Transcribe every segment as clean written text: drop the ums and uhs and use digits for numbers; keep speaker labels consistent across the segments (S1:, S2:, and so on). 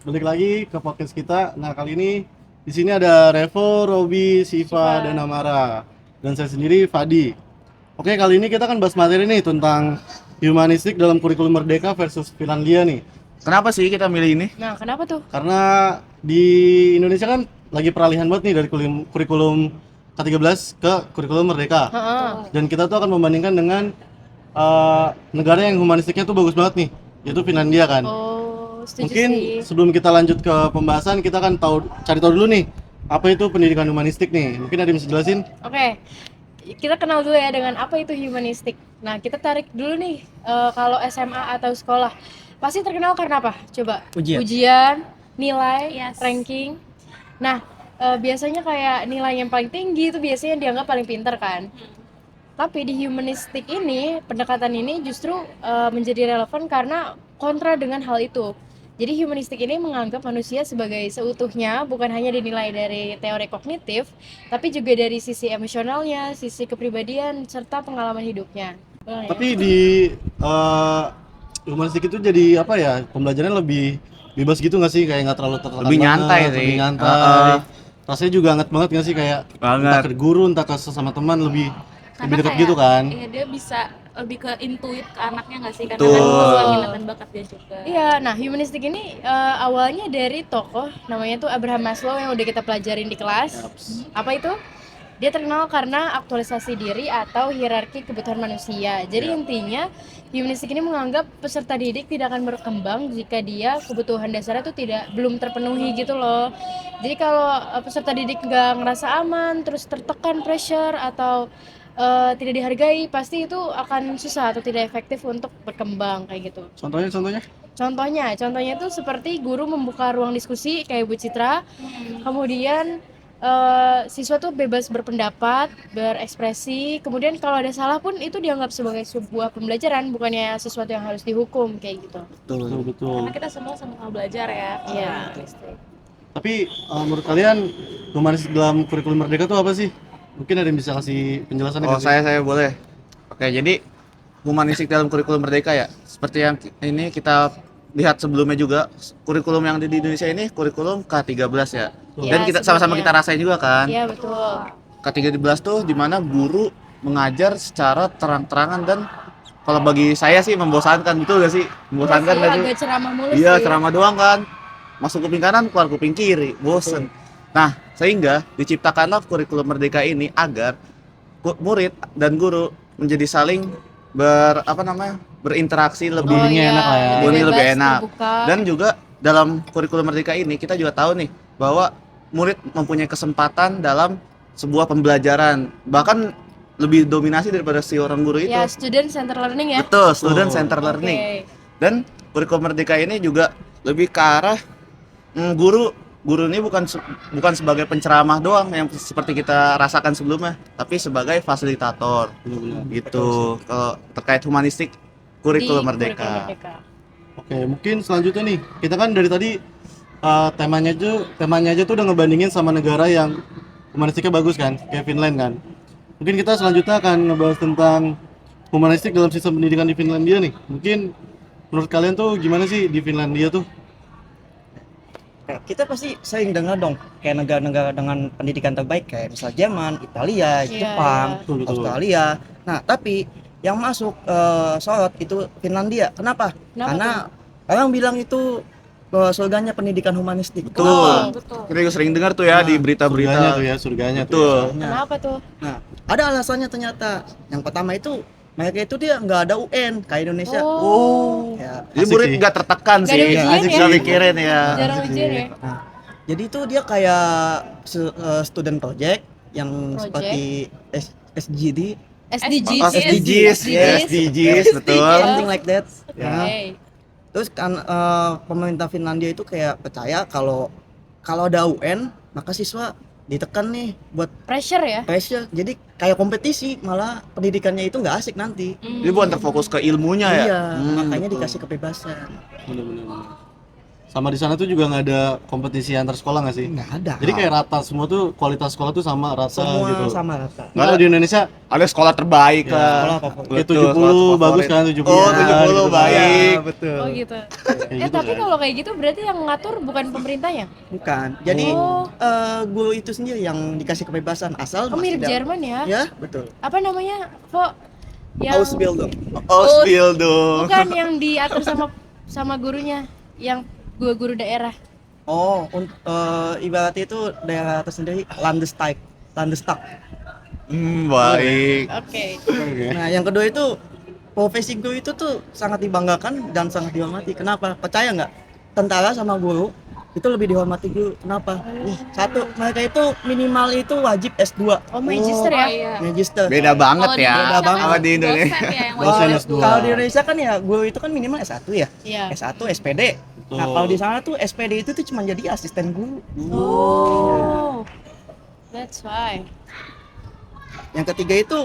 S1: balik lagi ke podcast kita. Nah, kali ini di sini ada Revo, Robi, Siva, dan Amara. Dan saya sendiri, Fadi. Oke, kali ini kita akan bahas materi nih tentang humanistik dalam kurikulum Merdeka versus Finlandia nih.
S2: Kenapa sih kita milih ini?
S3: Nah, kenapa tuh?
S1: Karena di Indonesia kan lagi peralihan banget nih dari kurikulum K13 ke kurikulum Merdeka.
S3: Heeh.
S1: Dan kita tuh akan membandingkan dengan negara yang humanistiknya tuh bagus banget nih, yaitu Finlandia kan.
S3: Oh, setuju
S1: Mungkin
S3: sih.
S1: sebelum kita lanjut ke pembahasan, kita akan cari tahu dulu nih apa itu pendidikan humanistik nih. Mungkin ada yang bisa jelasin?
S3: Oke. Kita kenal dulu ya dengan apa itu humanistik. Nah, kita tarik dulu nih kalau SMA atau sekolah. Pasti terkenal karena apa? Coba. Ujian, nilai,
S4: Yes.
S3: ranking. Nah, biasanya kayak nilai yang paling tinggi itu biasanya dianggap paling pintar kan. Tapi di humanistik ini, pendekatan ini justru menjadi relevan karena kontra dengan hal itu. Jadi humanistik ini menganggap manusia sebagai seutuhnya, bukan hanya dinilai dari teori kognitif, tapi juga dari sisi emosionalnya, sisi kepribadian, serta pengalaman hidupnya. Betul ya?
S1: Tapi di humanistik itu jadi apa ya, pembelajarannya lebih bebas gitu nggak sih, kayak nggak terlalu tertekan
S2: Lebih
S1: banget,
S2: nyantai sih.
S1: lebih nyantai. Rasanya juga hangat banget nggak sih, kayak
S2: Banget.
S1: entah ke guru entah ke sesama teman lebih
S4: Karena
S1: dekat
S4: kayak,
S1: gitu kan.
S4: Iya, dia bisa lebih ke intuit ke anaknya nggak sih? Karena
S2: Betul.
S4: kan sesuai minat dan bakat dia juga.
S3: Iya, nah humanistik ini awalnya dari tokoh namanya tuh Abraham Maslow yang udah kita pelajarin di kelas. Apa itu? Dia terkenal karena aktualisasi diri atau hierarki kebutuhan manusia. Jadi intinya humanistik ini menganggap peserta didik tidak akan berkembang jika dia kebutuhan dasarnya tuh belum terpenuhi gitu loh. Jadi kalau peserta didik nggak ngerasa aman, terus tertekan pressure atau tidak dihargai, pasti itu akan susah atau tidak efektif untuk berkembang kayak gitu.
S1: Contohnya?
S3: Contohnya itu seperti guru membuka ruang diskusi kayak Bu Citra, kemudian siswa tuh bebas berpendapat, berekspresi, kemudian kalau ada salah pun itu dianggap sebagai sebuah pembelajaran, bukannya sesuatu yang harus dihukum kayak gitu.
S1: Betul.
S4: Karena kita semua sama-sama belajar ya.
S3: Iya.
S1: Tapi menurut kalian humanistik dalam kurikulum Merdeka tuh apa sih? Mungkin ada yang bisa kasih penjelasan?
S2: Oh, saya boleh. Oke, jadi humanistik dalam kurikulum Merdeka ya. Seperti yang ini kita lihat sebelumnya juga, kurikulum yang di Indonesia ini kurikulum K13 ya. Dan
S3: Iya,
S2: kita sama-sama
S3: sebelumnya.
S2: kita rasain juga kan.
S3: Iya betul.
S2: K13 tuh dimana guru mengajar secara terang-terangan dan kalau bagi saya sih membosankan, betul gak sih? Membosankan
S3: Iya
S2: gak
S3: sih,
S2: sih?
S3: agak ceramah mulu
S2: Iya,
S3: sih.
S2: ceramah doang kan. Masuk kuping kanan, keluar kuping kiri, bosen. Nah, sehingga diciptakanlah kurikulum Merdeka ini agar murid dan guru menjadi saling berinteraksi lebih
S1: Bondingnya enak lah ya.
S2: bonding
S3: bebas,
S2: lebih enak.
S3: terbuka.
S2: Dan juga dalam kurikulum Merdeka ini kita juga tahu nih bahwa murid mempunyai kesempatan dalam sebuah pembelajaran, bahkan lebih dominasi daripada si orang guru itu.
S3: Ya, student center learning ya.
S2: Betul, student
S1: Oh.
S2: center
S3: Oke.
S2: learning. Dan kurikulum Merdeka ini juga lebih ke arah guru ini bukan sebagai penceramah doang yang seperti kita rasakan sebelumnya, tapi sebagai fasilitator gitu. Kalau terkait humanistik kurikulum
S3: Di
S2: Merdeka.
S1: Oke, mungkin selanjutnya nih, kita kan dari tadi temanya aja tuh udah ngebandingin sama negara yang humanistiknya bagus kan, kayak Finland kan. Mungkin kita selanjutnya akan ngebahas tentang humanistik dalam sistem pendidikan di Finlandia nih. Mungkin menurut kalian tuh gimana sih di Finlandia tuh?
S5: Ya, kita pasti sering dengar dong kayak negara-negara dengan pendidikan terbaik kayak misal Jerman, Italia,
S3: Iya,
S5: Jepang,
S1: Betul, betul.
S5: Australia. Nah, tapi yang masuk sorot itu Finlandia. Kenapa? Karena orang bilang itu surganya pendidikan humanistik.
S2: Betul.
S4: Betul.
S2: Kita juga sering dengar tuh ya di
S1: Surganya
S2: berita-berita.
S1: tuh ya, surganya tuh.
S2: Betul.
S3: Kenapa tuh?
S5: Nah, ada alasannya ternyata. Yang pertama itu mereka itu dia nggak ada UN kayak Indonesia.
S3: Oh.
S5: Ya,
S2: Jadi
S1: Asik
S2: murid
S1: sih.
S2: nggak tertekan
S3: Nggak
S2: sih.
S3: ada ujian
S2: Asik
S3: ya?
S2: nggak mikirin ya.
S3: Jarang
S1: Asik
S3: ujian
S1: sih.
S3: ya.
S5: Nah, jadi itu dia kayak student project yang
S3: Project.
S5: seperti SGD,
S3: SDGs.
S2: Oh, SDGs, SDGs, betul.
S5: something like that.
S3: Oke.
S5: Ya. Terus kan pemerintah Finlandia itu kayak percaya kalau ada UN maka siswa ditekan nih buat
S3: Pressure ya.
S5: pressure. Jadi kayak kompetisi, malah pendidikannya itu nggak asik nanti.
S2: Jadi bukan terfokus ke ilmunya ya.
S5: Iya, makanya
S1: betul.
S5: dikasih kebebasan.
S1: Bener-bener. Sama di sana tuh juga nggak ada kompetisi antar sekolah nggak sih?
S5: Nggak ada.
S1: Jadi kayak rata semua tuh kualitas sekolah tuh sama rata
S5: semua
S1: gitu.
S5: sama rata.
S1: Kalau di Indonesia
S2: Ada sekolah terbaik
S1: Ya,
S2: lah.
S5: sekolah favorit.
S1: kayak
S2: Betul,
S1: 70
S2: sekolah
S1: bagus
S2: favorit.
S1: kan 70.
S2: Oh,
S1: ya,
S2: 70
S1: gitu kan.
S2: baik.
S5: Ya, betul.
S3: Oh gitu.
S1: Kayak gitu
S3: Tapi
S1: kan.
S3: kalau kayak gitu berarti yang ngatur bukan pemerintahnya?
S5: Bukan. Jadi
S3: Oh.
S5: guru itu sendiri yang dikasih kebebasan asal
S3: Oh, mirip
S5: dalam-
S3: Jerman ya?
S5: Ya, betul.
S3: Apa namanya? Kok yang
S5: Ausbildung.
S2: Ausbildung.
S3: bukan yang diatur sama gurunya, yang guru daerah.
S5: Oh, ibaratnya itu daerah tersendiri Landestag.
S2: Baik.
S3: Oke.
S1: Oke.
S5: Nah, yang kedua itu profesi guru itu tuh sangat dibanggakan dan sangat dihormati. Kenapa? Percaya nggak? Tentara sama guru itu lebih dihormati guru. Kenapa? Satu, mereka itu minimal itu wajib S2.
S3: Oh, magister
S4: Oh
S3: ya?
S4: iya.
S5: Magister.
S2: Beda banget
S4: Kalau di
S2: ya
S4: Indonesia kan
S2: sama di Indonesia.
S4: dosen ya yang
S1: Dosen
S4: wajib.
S1: S2.
S5: Kalau di Indonesia kan ya guru itu kan minimal S1 ya.
S3: Iya.
S5: S1 SPD.
S1: Betul.
S5: Nah, kalau di sana tuh SPD itu tuh cuma jadi asisten guru.
S3: Oh. That's why.
S5: Yang ketiga itu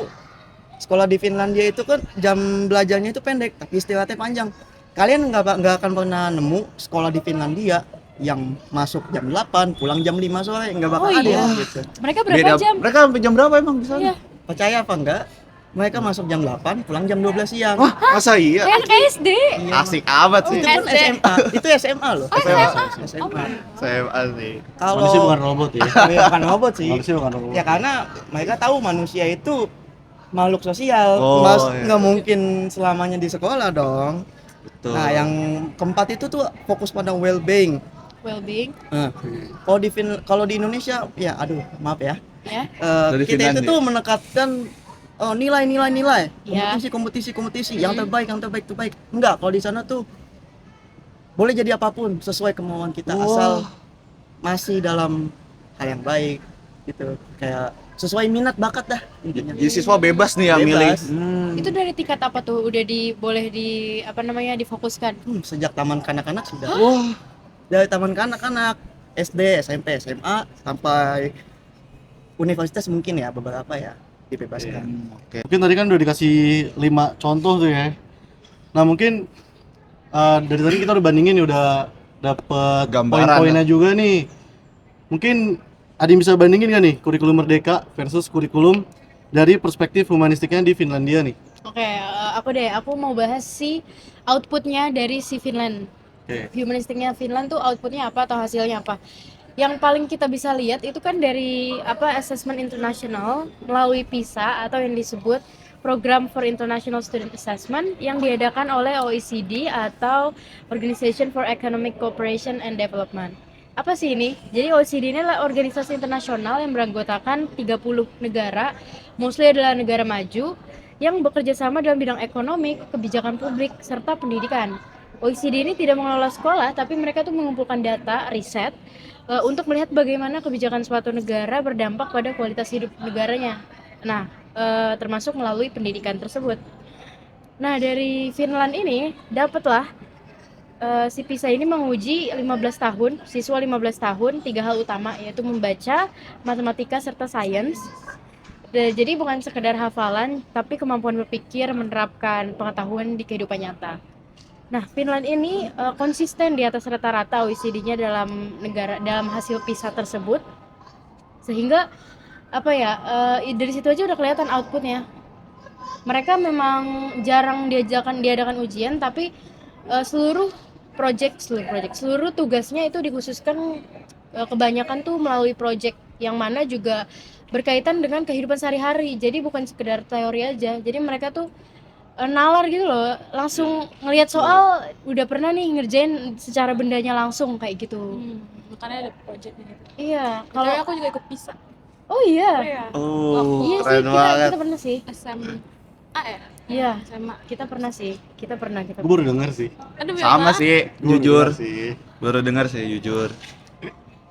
S5: sekolah di Finlandia itu kan jam belajarnya itu pendek tapi istirahatnya panjang. Kalian nggak akan pernah nemu sekolah di Finlandia yang masuk jam 8 pulang jam 5 sore, nggak bakal
S3: Oh
S5: ada
S3: iya.
S5: gitu.
S3: Mereka berapa jam?
S2: Mereka sampai jam berapa emang di sana?
S3: Iya.
S5: Percaya apa enggak? Mereka masuk jam 8 pulang jam 12 siang.
S2: Wah, masa iya?
S3: Kayak anak SD.
S5: Iya.
S2: Asik amat sih.
S5: Itu pun
S3: SD.
S5: SMA. Itu SMA loh. SMA.
S2: Saya asik.
S1: Manusia bukan
S5: Kalau
S1: robot ya.
S5: bukan robot sih.
S1: Manusia bukan robot.
S5: Ya karena mereka tahu manusia itu makhluk sosial.
S2: Oh, iya.
S5: Nggak mungkin selamanya di sekolah dong.
S2: Betul.
S5: Nah, yang keempat itu tuh fokus pada well-being.
S3: Well-being,
S5: Nah, kalau di Indonesia, ya aduh, maaf ya.
S3: ya.
S2: Dari
S5: Kita itu
S2: Finlandia.
S5: tuh menekankan nilai,
S3: Ya.
S5: kompetisi, yang terbaik. Enggak, kalau di sana tuh boleh jadi apapun sesuai kemauan kita asal masih dalam hal yang baik gitu. Kayak sesuai minat bakat dah intinya.
S2: Jadi siswa bebas nih yang milih.
S5: Bebas.
S3: Itu dari tingkat apa tuh? Udah boleh difokuskan?
S5: Sejak taman kanak-kanak sudah.
S2: Wah,
S5: Dari taman kanak-kanak, SD, SMP, SMA sampai universitas mungkin ya beberapa ya dibebaskan.
S2: oke.
S1: Mungkin tadi kan udah dikasih 5 contoh tuh ya. Nah mungkin dari tadi kita udah bandingin nih, udah dapet
S2: Gambaran
S1: poin-poinnya juga nih. Mungkin ada yang bisa bandingin nggak nih kurikulum Merdeka versus kurikulum dari perspektif humanistiknya di Finlandia nih?
S3: Oke, aku mau bahas si outputnya dari si Finland.
S1: Oke.
S3: Humanistiknya Finland tuh outputnya apa atau hasilnya apa? Yang paling kita bisa lihat itu kan dari assessment internasional melalui PISA atau yang disebut Program for International Student Assessment yang diadakan oleh OECD atau Organization for Economic Cooperation and Development. Apa sih ini? Jadi OECD ini adalah organisasi internasional yang beranggotakan 30 negara, mostly adalah negara maju yang bekerja sama dalam bidang ekonomi, kebijakan publik, serta pendidikan. OECD ini tidak mengelola sekolah, tapi mereka tuh mengumpulkan data, riset, untuk melihat bagaimana kebijakan suatu negara berdampak pada kualitas hidup negaranya. Nah, termasuk melalui pendidikan tersebut. Nah, dari Finland ini dapatlah si PISA ini menguji 15 tahun, siswa 15 tahun, 3 hal utama yaitu membaca, matematika, serta sains. Jadi bukan sekedar hafalan, tapi kemampuan berpikir, menerapkan pengetahuan di kehidupan nyata. Nah, Finland ini konsisten di atas rata-rata OECD-nya dalam hasil PISA tersebut. Sehingga dari situ aja udah kelihatan outputnya. Mereka memang jarang diadakan ujian, tapi seluruh tugasnya itu dikhususkan kebanyakan tuh melalui project yang mana juga berkaitan dengan kehidupan sehari-hari. Jadi bukan sekedar teori aja. Jadi mereka tuh nalar gitu loh, langsung ngelihat soal udah pernah nih ngerjain secara bendanya langsung kayak gitu.
S4: Makanya ada project gitu.
S3: Iya,
S4: Kalau
S3: kalau
S4: aku juga ikut PISA.
S3: oh iya.
S4: Iya.
S2: Oh,
S3: Iya sih,
S2: keren banget.
S3: kita pernah sih.
S4: SMA ya?
S3: Iya,
S4: SMA.
S3: kita pernah sih.
S1: Gue baru denger sih.
S4: Aduh,
S2: Sama
S4: beda.
S2: sih,
S1: Gua baru
S2: jujur.
S1: denger sih.
S2: Baru dengar sih, jujur.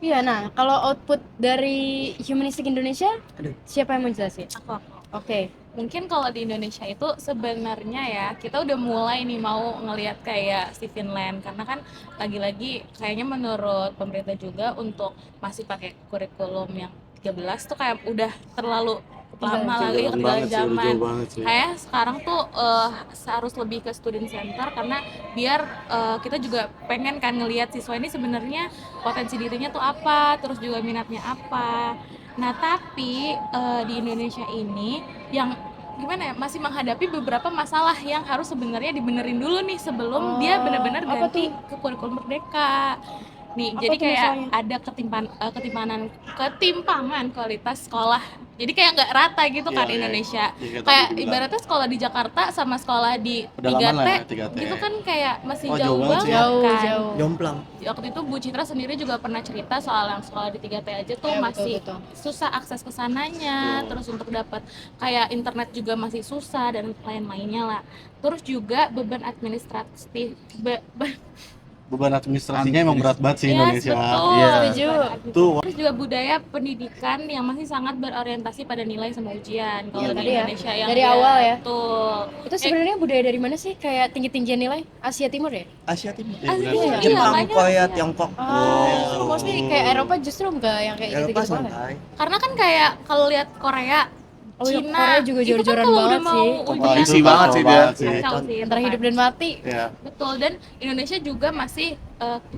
S3: Iya, nah kalau output dari Humanistik Indonesia, siapa yang mau jelasin?
S4: Aku.
S3: Oke.
S4: Mungkin kalau di Indonesia itu sebenarnya ya kita udah mulai nih mau ngelihat kayak si Finland, karena kan lagi-lagi kayaknya menurut pemerintah juga untuk masih pakai kurikulum yang 13 tuh kayak udah terlalu lama lagi,
S1: Ketinggalan
S4: ketinggalan
S1: banget sih, udah
S4: zaman.
S1: jauh banget sih.
S4: Kayak sekarang tuh harus lebih ke student center karena biar kita juga pengen kan ngelihat siswa ini sebenarnya potensi dirinya tuh apa, terus juga minatnya apa. Nah tapi di Indonesia ini yang gimana ya, masih menghadapi beberapa masalah yang harus sebenarnya dibenerin dulu nih sebelum dia benar-benar
S3: apa
S4: ganti
S3: tuh?
S4: ke kurikulum merdeka. Nih,
S3: Apa
S4: jadi
S3: tuh
S4: kayak
S3: masalahnya?
S4: ada ketimpangan kualitas sekolah. Jadi kayak nggak rata gitu
S1: Iya,
S4: kan
S1: iya.
S4: Indonesia.
S1: Iya, kayak
S4: Kayak
S1: tadi dibilang.
S4: ibaratnya sekolah di Jakarta sama sekolah di
S1: Pedalaman
S4: 3T,
S1: lah ya, 3T.
S4: gitu kan kayak masih
S1: Oh, jauh
S4: jauh
S1: banget
S4: banget
S1: sih.
S3: Jauh,
S4: kan.
S3: jauh.
S5: Jomplang.
S4: Waktu itu Bu Citra sendiri juga pernah cerita soal yang sekolah di 3T aja tuh
S3: Iya, betul,
S4: masih
S3: betul.
S4: susah akses ke sananya, terus untuk dapat kayak internet juga masih susah dan lain-lainnya lah. Terus juga beban administratif
S1: Beban administrasinya emang berat banget sih Indonesia.
S4: betul.
S2: Iya.
S3: Setuju.
S1: Tuh,
S4: Terus juga budaya pendidikan yang masih sangat berorientasi pada nilai sama ujian. Kalau
S3: Iya,
S4: di
S3: tadi ya.
S4: Indonesia yang
S3: Dari awal ya.
S4: Betul.
S3: Itu sebenarnya budaya dari mana sih? Kayak tinggi-tinggian nilai? Asia Timur ya?
S5: Asia Timur.
S1: iya, benar.
S4: Iya,
S5: Jepang,
S4: makanya
S5: Korea,
S4: Asia.
S5: Tiongkok.
S3: Oh, mostly kayak Eropa justru enggak yang kayak
S5: Eropa
S3: gitu-gitu banget.
S5: santai.
S4: Karena kan kayak kalau lihat Korea,
S3: Oh, iya,
S4: Cina,
S3: Korea juga
S4: itu kan
S3: jor-joran
S4: kalau udah
S3: banget
S4: mau
S3: sih.
S1: Wah,
S4: ujian
S1: itu
S2: Isi banget sih dia.
S4: kacau sih, itu
S3: Antara
S4: kan.
S3: hidup dan mati.
S1: Ya,
S4: Betul, dan Indonesia juga masih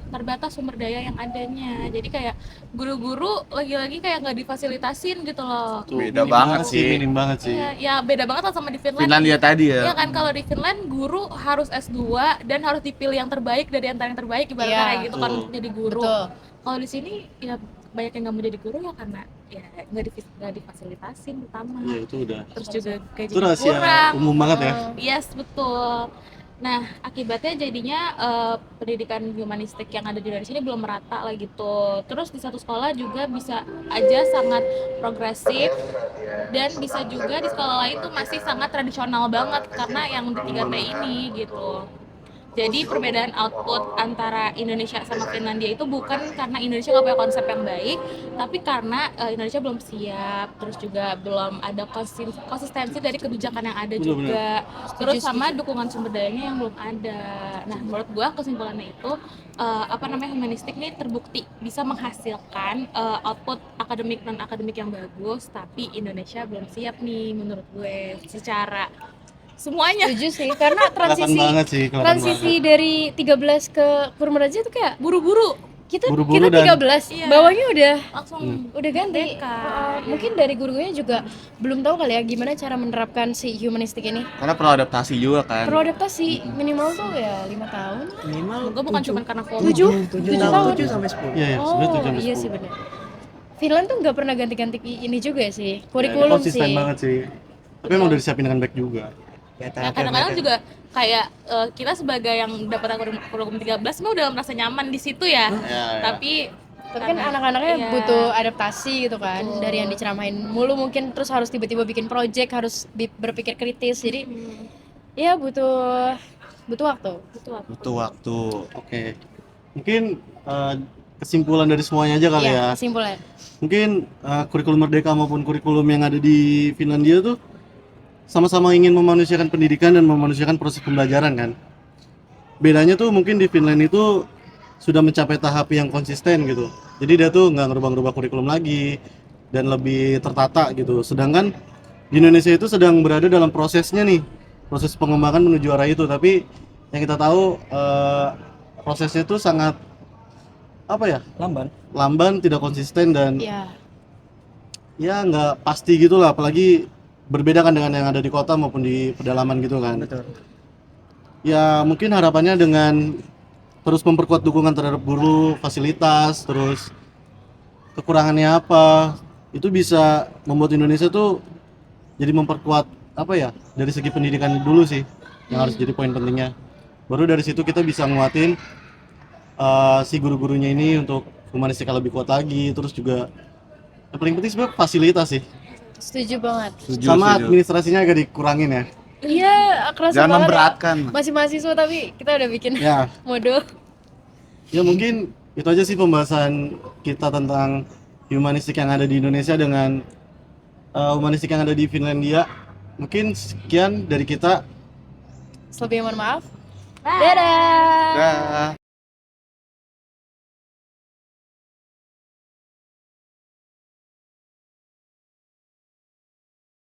S4: terbatas sumber daya yang adanya. Jadi kayak guru-guru lagi-lagi kayak nggak difasilitasin gitu loh.
S1: tuh,
S2: Beda
S1: minim
S2: banget sih.
S1: minim banget sih.
S4: Ya, ya beda banget lah sama di Finland.
S2: Finlandia tadi ya.
S4: Iya kan, kalau di Finland guru harus S2 dan harus dipilih yang terbaik dari antara yang terbaik, ibaratnya
S3: Iya,
S4: kayak gitu kan
S1: betul.
S4: untuk jadi guru.
S3: Betul.
S4: Kalau di sini ya banyak yang nggak mau jadi guru ya karena ya nggak difasilitasin pertama.
S1: Iya, itu udah.
S4: Terus juga
S1: Itu
S4: gajinya
S1: rahasia
S4: kurang.
S1: umum banget ya.
S4: Yes, betul. Nah, akibatnya jadinya pendidikan humanistik yang ada di Indonesia ini belum merata lah gitu. Terus di satu sekolah juga bisa aja sangat progresif dan bisa juga di sekolah lain tuh masih sangat tradisional banget karena yang di 3T ini gitu. Jadi perbedaan output antara Indonesia sama Finlandia itu bukan karena Indonesia nggak punya konsep yang baik, tapi karena Indonesia belum siap, terus juga belum ada konsistensi dari kebijakan yang ada
S1: Bener,
S4: juga, terus
S3: Setuju,
S4: sama dukungan sumber dayanya yang belum ada. Nah, menurut gua kesimpulannya itu humanistik ini terbukti bisa menghasilkan output akademik non akademik yang bagus, tapi Indonesia belum siap nih menurut gue secara semuanya.
S3: Setuju sih, karena
S1: Kelihatan banget sih, kelihatan
S3: transisi
S1: banget.
S3: dari 13 ke Kurmeraja itu kayak
S4: Buru-buru
S3: kita
S1: Buru-buru
S3: kita
S1: dan-
S3: 13,
S4: Iya.
S3: bawahnya udah
S4: langsung
S3: ganti.
S4: merdeka.
S3: Mungkin dari gurunya juga belum tahu kali ya gimana cara menerapkan si humanistik ini.
S2: Karena perlu adaptasi juga kan.
S3: Perlu adaptasi minimal tuh ya 5 tahun.
S5: Minimal
S4: Gue bukan cuma karena FOMO.
S3: 7 tahun.
S5: 7 sampai 10.
S1: Iya, iya,
S3: Oh,
S1: sebenarnya 7 sampai
S3: iya
S1: 10.
S3: sih benar. Finland tuh nggak pernah ganti-ganti ini juga sih,
S1: Ya, dia
S3: kurikulum
S1: konsisten
S3: sih.
S1: banget sih. Tapi emang udah disiapin dengan baik juga.
S5: Ya,
S4: Nah, kadang-kadang juga kayak kita sebagai yang dapat kurikulum 13 mah udah merasa nyaman di situ ya.
S1: Ya, ya.
S4: Tapi
S3: Tapi kan
S4: karena-
S3: anak-anaknya
S4: iya.
S3: butuh adaptasi gitu kan, dari yang diceramain mulu mungkin terus harus tiba-tiba bikin project, harus berpikir kritis. Jadi ya butuh waktu.
S4: Betul.
S2: Butuh waktu.
S1: Oke. Mungkin kesimpulan dari semuanya aja kali
S3: Iya,
S1: ya.
S3: kesimpulan.
S1: Mungkin kurikulum Merdeka maupun kurikulum yang ada di Finlandia tuh sama-sama ingin memanusiakan pendidikan dan memanusiakan proses pembelajaran kan. Bedanya tuh mungkin di Finland itu sudah mencapai tahap yang konsisten gitu. Jadi dia tuh nggak ngerubah-ngerubah kurikulum lagi dan lebih tertata gitu. Sedangkan di Indonesia itu sedang berada dalam prosesnya nih, proses pengembangan menuju arah itu. Tapi yang kita tahu prosesnya tuh sangat apa ya, lamban, tidak konsisten dan
S3: Iya.
S1: ya nggak pasti gitu lah, apalagi berbeda kan dengan yang ada di kota maupun di pedalaman gitu kan.
S5: Betul.
S1: Ya mungkin harapannya dengan terus memperkuat dukungan terhadap guru, fasilitas, terus kekurangannya apa, itu bisa membuat Indonesia tuh jadi memperkuat apa ya, dari segi pendidikan dulu sih yang harus jadi poin pentingnya. Baru dari situ kita bisa nguatin si guru-gurunya ini untuk humanistika lebih kuat lagi, terus juga yang paling penting sebenarnya fasilitas sih.
S3: Setuju banget.
S1: Sama administrasinya agak dikurangin ya.
S3: Iya, kerasa
S2: Jangan
S3: banget ya.
S2: memberatkan.
S3: Masih mahasiswa tapi kita udah bikin
S1: Ya,
S3: modul.
S1: ya mungkin itu aja sih pembahasan kita tentang humanistik yang ada di Indonesia dengan humanistik yang ada di Finlandia. Mungkin sekian dari kita.
S3: Selebihnya mohon maaf.
S4: Bye.
S3: Dadah.
S2: Dah.